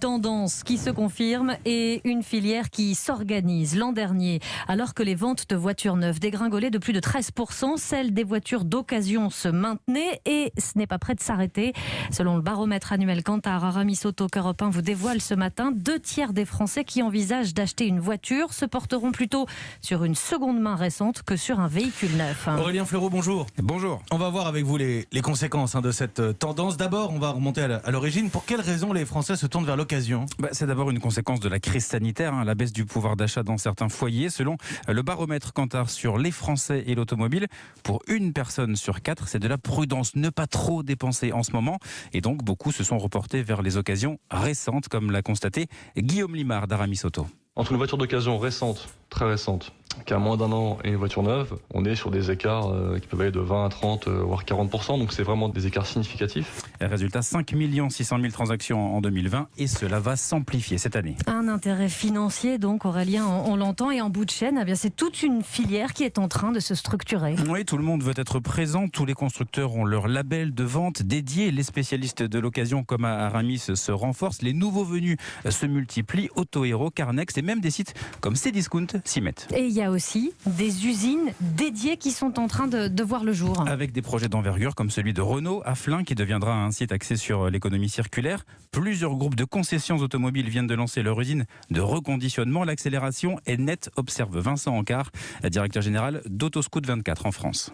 Tendance qui se confirme et une filière qui s'organise. L'an dernier, alors que les ventes de voitures neuves dégringolaient de plus de 13%, celles des voitures d'occasion se maintenaient et ce n'est pas prêt de s'arrêter. Selon le baromètre annuel Kantar, Aramis Auto qu'Europe 1 vous dévoile ce matin, 2/3 des Français qui envisagent d'acheter une voiture se porteront plutôt sur une seconde main récente que sur un véhicule neuf. Aurélien Fleureau, bonjour. Bonjour. On va voir avec vous les conséquences de cette tendance. D'abord, on va remonter à l'origine. Pour quelles raisons les Français se tournent vers l'occasion ? C'est d'abord une conséquence de la crise sanitaire, la baisse du pouvoir d'achat dans certains foyers. Selon le baromètre Kantar sur les Français et l'automobile, pour une personne sur 4, c'est de la prudence, ne pas trop dépenser en ce moment. Et donc, beaucoup se sont reportés vers les occasions récentes, comme l'a constaté Guillaume Limard d'Aramis Auto. Entre une voiture d'occasion récente, très récente, qui a moins d'un an, et une voiture neuve, on est sur des écarts qui peuvent aller de 20 à 30, voire 40%, donc c'est vraiment des écarts significatifs. Résultat, 5 600 000 transactions en 2020, et cela va s'amplifier cette année. Un intérêt financier, donc Aurélien, on l'entend, et en bout de chaîne, c'est toute une filière qui est en train de se structurer. Oui, tout le monde veut être présent, tous les constructeurs ont leur label de vente dédié, les spécialistes de l'occasion comme à Aramis se renforcent, les nouveaux venus se multiplient, Autohero, Carnext et même des sites comme Cdiscount s'y mettent. Et il y a aussi des usines dédiées qui sont en train de voir le jour. Avec des projets d'envergure comme celui de Renault à Flins qui deviendra un site axé sur l'économie circulaire. Plusieurs groupes de concessions automobiles viennent de lancer leur usine de reconditionnement. L'accélération est nette, observe Vincent Ancard, directeur général d'Autoscout 24 en France.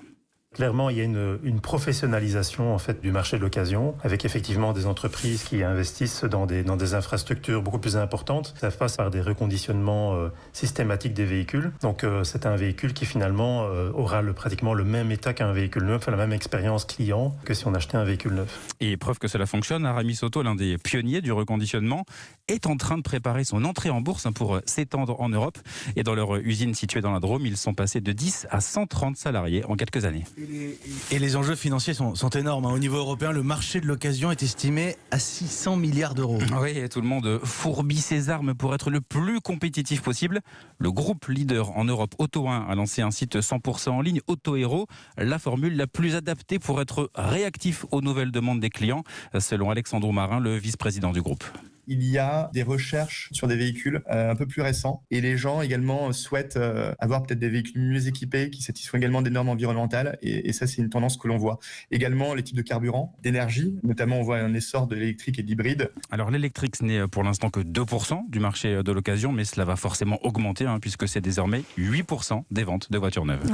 Clairement, il y a une professionnalisation en fait du marché de l'occasion, avec effectivement des entreprises qui investissent dans des infrastructures beaucoup plus importantes. Ça passe par des reconditionnements systématiques des véhicules. Donc c'est un véhicule qui finalement aura pratiquement le même état qu'un véhicule neuf, la même expérience client que si on achetait un véhicule neuf. Et preuve que cela fonctionne, Aramis Auto, l'un des pionniers du reconditionnement, est en train de préparer son entrée en bourse pour s'étendre en Europe. Et dans leur usine située dans la Drôme, ils sont passés de 10 à 130 salariés en quelques années. Et les enjeux financiers sont énormes. Au niveau européen, le marché de l'occasion est estimé à 600 milliards d'euros. Oui, et tout le monde fourbit ses armes pour être le plus compétitif possible. Le groupe leader en Europe, Auto1, a lancé un site 100% en ligne, Autohero, la formule la plus adaptée pour être réactif aux nouvelles demandes des clients, selon Alexandre Marin, le vice-président du groupe. Il y a des recherches sur des véhicules un peu plus récents et les gens également souhaitent avoir peut-être des véhicules mieux équipés qui satisfont également des normes environnementales et ça c'est une tendance que l'on voit. Également les types de carburant, d'énergie, notamment on voit un essor de l'électrique et de l'hybride. Alors l'électrique ce n'est pour l'instant que 2% du marché de l'occasion mais cela va forcément augmenter puisque c'est désormais 8% des ventes de voitures neuves.